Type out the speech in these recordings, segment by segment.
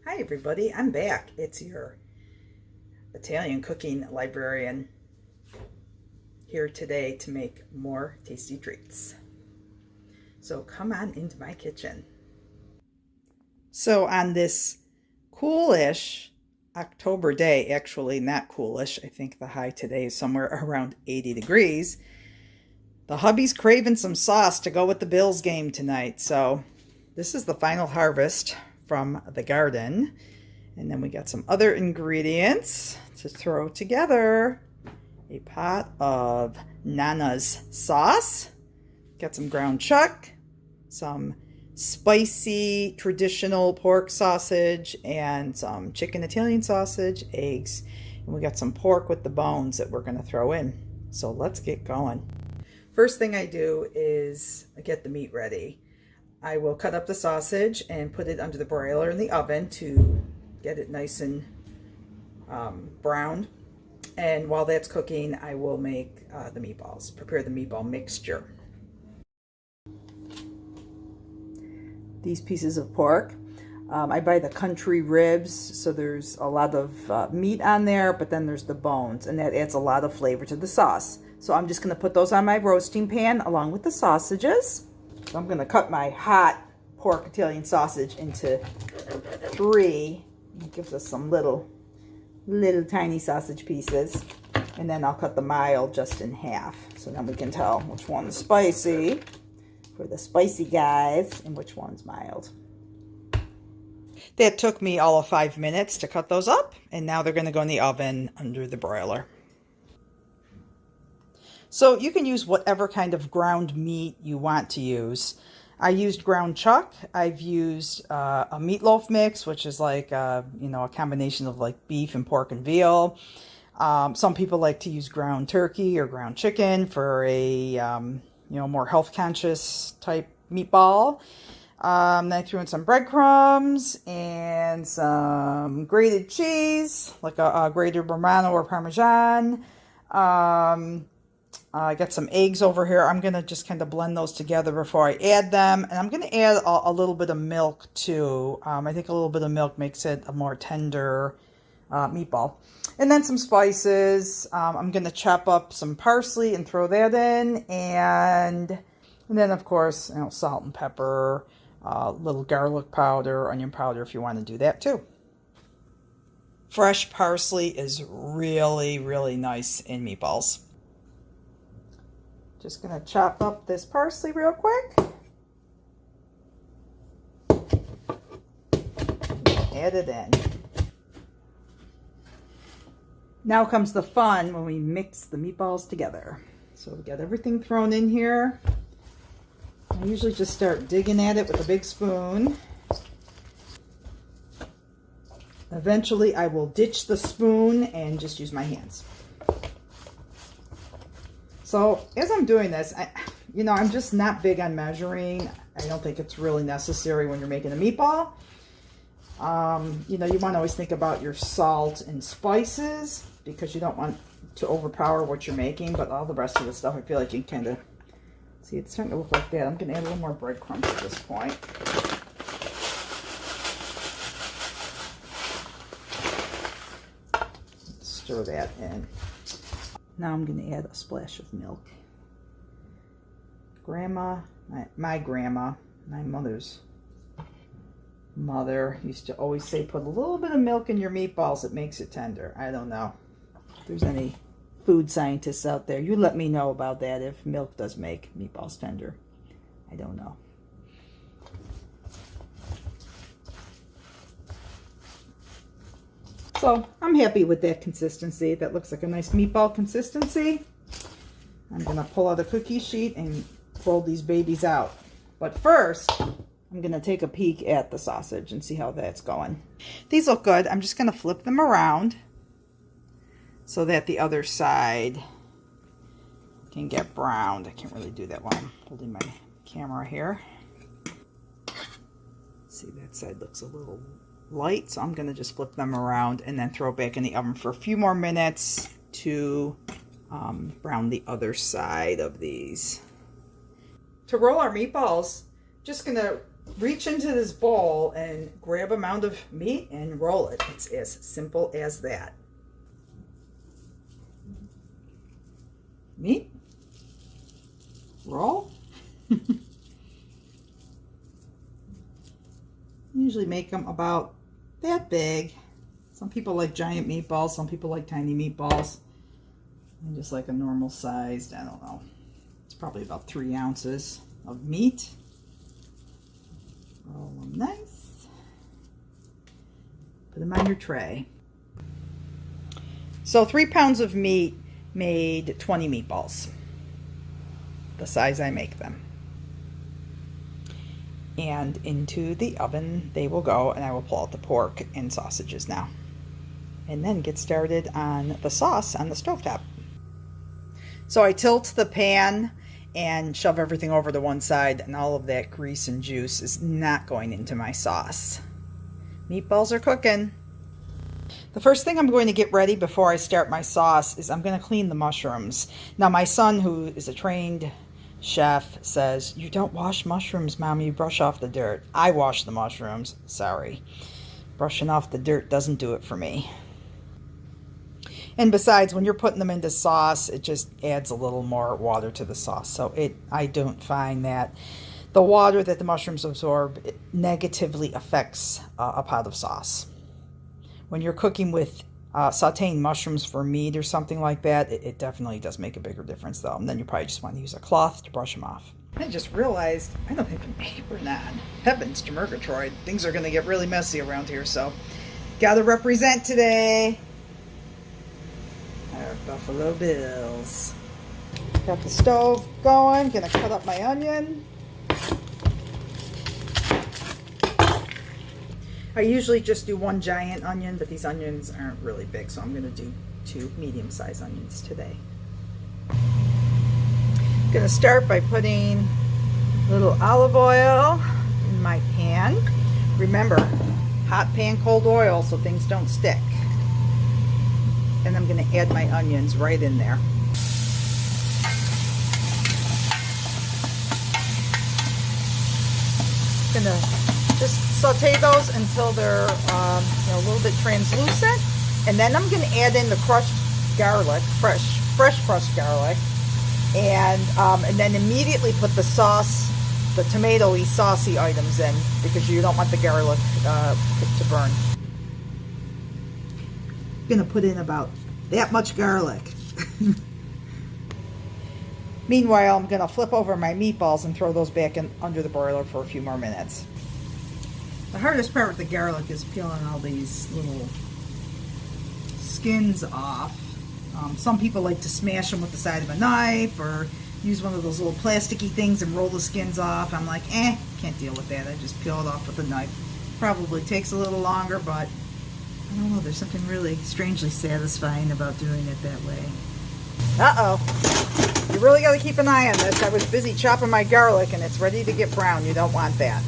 Hi everybody, I'm back. It's your Italian cooking librarian here today to make more tasty treats. So come on into my kitchen. So on this coolish October day, actually not coolish, I think the high today is somewhere around 80 degrees, the hubby's craving some sauce to go with the Bills game tonight. So this is the final harvest from the garden. And then we got some other ingredients to throw together. A pot of Nana's sauce. Got some ground chuck, some spicy traditional pork sausage, and some chicken Italian sausage, eggs. And we got some pork with the bones that we're going to throw in. So let's get going. First thing I do is get the meat ready. I will cut up the sausage and put it under the broiler in the oven to get it nice and browned. And while that's cooking, I will make the meatballs, prepare the meatball mixture. These pieces of pork, I buy the country ribs, so there's a lot of meat on there, but then there's the bones, and that adds a lot of flavor to the sauce. So I'm just going to put those on my roasting pan along with the sausages. So I'm going to cut my hot pork Italian sausage into 3. It gives us some little tiny sausage pieces. And then I'll cut the mild just in half. So then we can tell which one's spicy for the spicy guys and which one's mild. That took me all of 5 minutes to cut those up. And now they're going to go in the oven under the broiler. So you can use whatever kind of ground meat you want to use. I used ground chuck. I've used a meatloaf mix, which is like a combination of like beef and pork and veal. Some people like to use ground turkey or ground chicken for a more health conscious type meatball. Then I threw in some breadcrumbs and some grated cheese, like a grated Romano or Parmesan. I got some eggs over here. I'm going to just kind of blend those together before I add them. And I'm going to add a little bit of milk too. I think a little bit of milk makes it a more tender meatball. And then some spices. I'm going to chop up some parsley and throw that in. And then, of course, salt and pepper, little garlic powder, onion powder if you want to do that too. Fresh parsley is really, really nice in meatballs. Just going to chop up this parsley real quick. Add it in. Now comes the fun when we mix the meatballs together. So we got everything thrown in here. I usually just start digging at it with a big spoon. Eventually I will ditch the spoon and just use my hands. So as I'm doing this, I'm just not big on measuring. I don't think it's really necessary when you're making a meatball. You want to always think about your salt and spices because you don't want to overpower what you're making. But all the rest of the stuff, I feel like you can kind of see it's starting to look like that. I'm going to add a little more breadcrumbs at this point. Stir that in. Now I'm going to add a splash of milk. My grandma, my mother's mother used to always say, put a little bit of milk in your meatballs. It makes it tender. I don't know if there's any food scientists out there. You let me know about that if milk does make meatballs tender. I don't know. So I'm happy with that consistency. That looks like a nice meatball consistency. I'm going to pull out a cookie sheet and fold these babies out. But first, I'm going to take a peek at the sausage and see how that's going. These look good. I'm just going to flip them around so that the other side can get browned. I can't really do that while I'm holding my camera here. See, that side looks a little light, so I'm going to just flip them around and then throw it back in the oven for a few more minutes to brown the other side of these. To roll our meatballs, just going to Reach into this bowl and grab a mound of meat and roll it. It's as simple as that. Meat, roll. Usually make them about that big. Some people like giant meatballs, some people like tiny meatballs. And just like a normal sized, I don't know, it's probably about 3 ounces of meat. Roll them nice. Put them on your tray. So 3 pounds of meat made 20 meatballs, the size I make them. And into the oven they will go, and I will pull out the pork and sausages now. And then get started on the sauce on the stovetop. So I tilt the pan and shove everything over to one side, and all of that grease and juice is not going into my sauce. Meatballs are cooking. The first thing I'm going to get ready before I start my sauce is I'm going to clean the mushrooms. Now my son, who is a trained chef, says, "You don't wash mushrooms, Mom, you brush off the dirt." I wash the mushrooms. Sorry. Brushing off the dirt doesn't do it for me. And besides, when you're putting them into sauce, it just adds a little more water to the sauce. So I don't find that the water that the mushrooms absorb negatively affects a pot of sauce. When you're cooking with sauteing mushrooms for meat or something like that, it definitely does make a bigger difference though. And then you probably just want to use a cloth to brush them off. I just realized I don't have an apron on. Heavens to Murgatroyd. Things are going to get really messy around here, so gotta represent today. Our Buffalo Bills. Got the stove going. Gonna cut up my onion. I usually just do 1 giant onion, but these onions aren't really big, so I'm gonna do 2 medium-sized onions today. Gonna start by putting a little olive oil in my pan. Remember, hot pan, cold oil, so things don't stick. And I'm going to add my onions right in there. Going to just saute those until they're a little bit translucent, and then I'm going to add in the crushed garlic, fresh crushed garlic, and then immediately put the sauce, the tomato-y, saucy items in, because you don't want the garlic to burn. Gonna put in about that much garlic. Meanwhile, I'm gonna flip over my meatballs and throw those back in under the broiler for a few more minutes. The hardest part with the garlic is peeling all these little skins off. Some people like to smash them with the side of a knife or use one of those little plasticky things and roll the skins off. I'm like, can't deal with that. I just peel it off with a knife. Probably takes a little longer, but I don't know, there's something really strangely satisfying about doing it that way. Uh-oh. You really got to keep an eye on this. I was busy chopping my garlic and it's ready to get brown. You don't want that.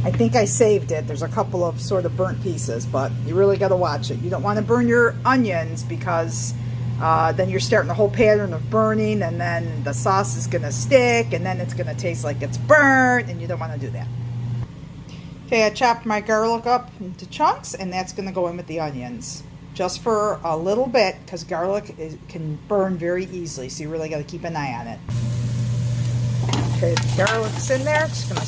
I think I saved it. There's a couple of sort of burnt pieces, but you really got to watch it. You don't want to burn your onions because then you're starting a whole pattern of burning, and then the sauce is going to stick, and then it's going to taste like it's burnt, and you don't want to do that. Okay, I chopped my garlic up into chunks, and that's going to go in with the onions. Just for a little bit, because garlic can burn very easily, so you really got to keep an eye on it. Okay, the garlic's in there. Just going to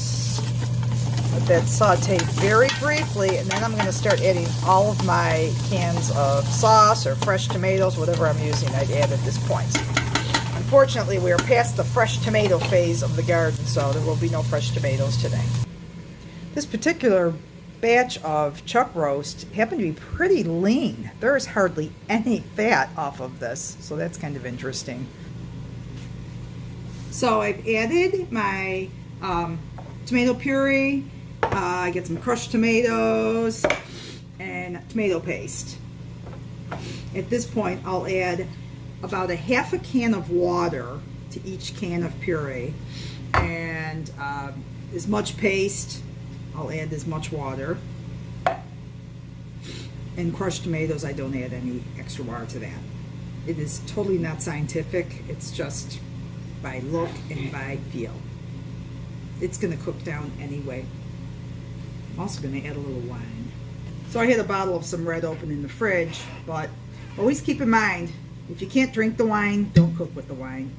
let that saute very briefly, and then I'm going to start adding all of my cans of sauce or fresh tomatoes, whatever I'm using, I'd add at this point. Unfortunately, we are past the fresh tomato phase of the garden, so there will be no fresh tomatoes today. This particular batch of chuck roast happened to be pretty lean. There is hardly any fat off of this, so that's kind of interesting. So I've added my tomato puree. I get some crushed tomatoes and tomato paste. At this point, I'll add about a half a can of water to each can of puree, and as much paste. I'll add as much water. And crushed tomatoes, I don't add any extra water to that. It is totally not scientific. It's just by look and by feel. it's going to cook down anyway. I'm also going to add a little wine. So I had a bottle of some red open in the fridge, but always keep in mind, if you can't drink the wine, don't cook with the wine.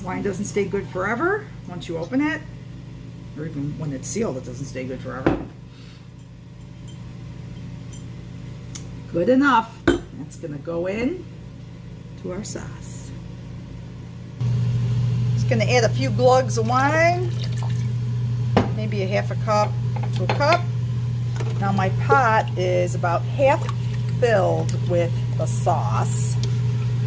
Wine doesn't stay good forever once you open it, or even when it's sealed, it doesn't stay good forever. Good enough. That's going to go in to our sauce. Just going to add a few glugs of wine, maybe a half a cup to a cup. Now my pot is about half filled with the sauce,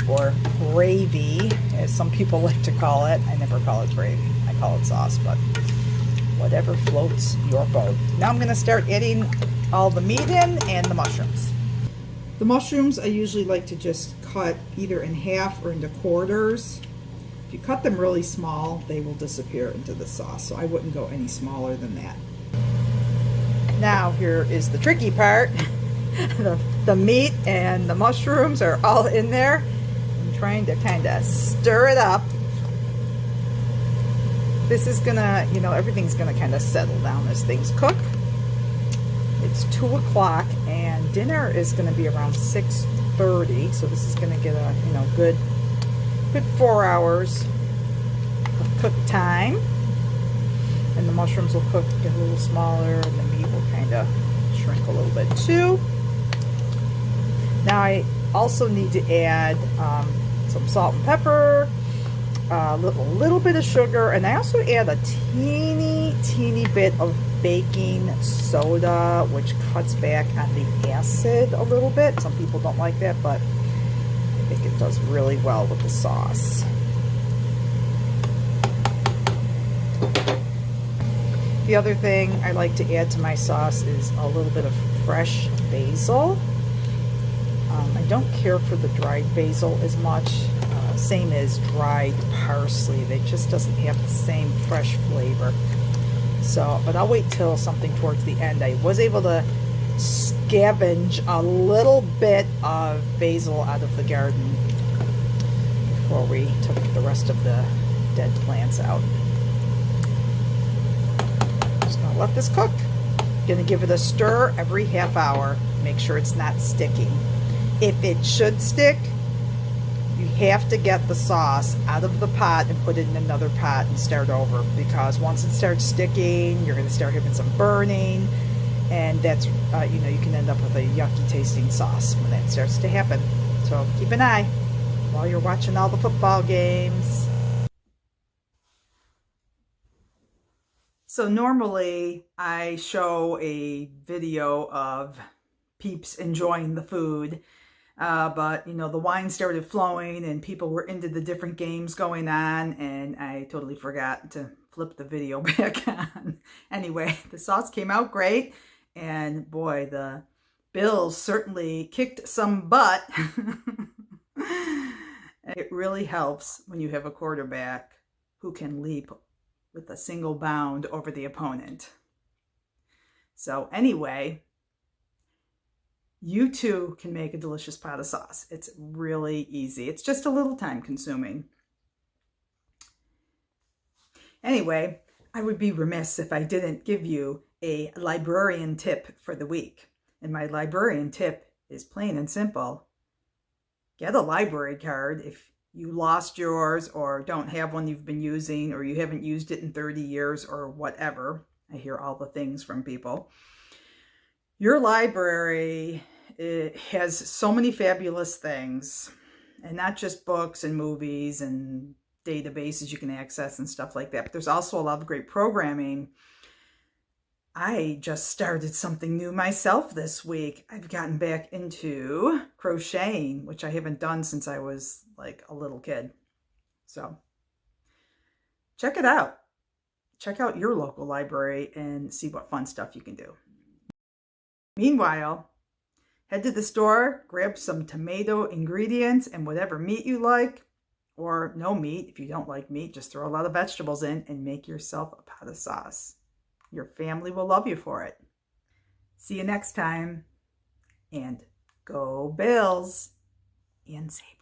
or gravy, as some people like to call it. I never call it gravy. I call it sauce, but whatever floats your boat. Now I'm going to start adding all the meat in and the mushrooms. The mushrooms I usually like to just cut either in half or into quarters. If you cut them really small, they will disappear into the sauce, so I wouldn't go any smaller than that. Now here is the tricky part. The meat and the mushrooms are all in there. I'm trying to kind of stir it up. This is gonna, everything's gonna kind of settle down as things cook. It's 2 o'clock and dinner is gonna be around 6:30, so this is gonna get a good 4 hours of cook time. And the mushrooms will cook, get a little smaller, and the meat will kind of shrink a little bit too. Now I also need to add some salt and pepper, a little bit of sugar, and I also add a teeny bit of baking soda, which cuts back on the acid a little bit. Some people don't like that, but I think it does really well with the sauce. The other thing I like to add to my sauce is a little bit of fresh basil. I don't care for the dried basil as much, same as dried parsley. It just doesn't have the same fresh flavor. So, but I'll wait till something towards the end. I was able to scavenge a little bit of basil out of the garden before we took the rest of the dead plants out. Just gonna let this cook. Gonna give it a stir every half hour. Make sure it's not sticking. If it should stick, you have to get the sauce out of the pot and put it in another pot and start over, because once it starts sticking, you're going to start having some burning, and that's, you can end up with a yucky tasting sauce when that starts to happen. So keep an eye while you're watching all the football games. So normally I show a video of peeps enjoying the food. But the wine started flowing and people were into the different games going on, and I totally forgot to flip the video back on. Anyway, the sauce came out great, and boy, the Bills certainly kicked some butt. It really helps when you have a quarterback who can leap with a single bound over the opponent. So anyway, you too can make a delicious pot of sauce. It's really easy. It's just a little time consuming. Anyway, I would be remiss if I didn't give you a librarian tip for the week. And my librarian tip is plain and simple. Get a library card if you lost yours or don't have one you've been using, or you haven't used it in 30 years or whatever. I hear all the things from people. Your library, it has so many fabulous things, and not just books and movies and databases you can access and stuff like that, but there's also a lot of great programming. I just started something new myself this week. I've gotten back into crocheting, which I haven't done since I was like a little kid. So check it out. Check out your local library and see what fun stuff you can do. Meanwhile, head to the store, grab some tomato ingredients and whatever meat you like, or no meat. If you don't like meat, just throw a lot of vegetables in and make yourself a pot of sauce. Your family will love you for it. See you next time, and go Bills and Sabres.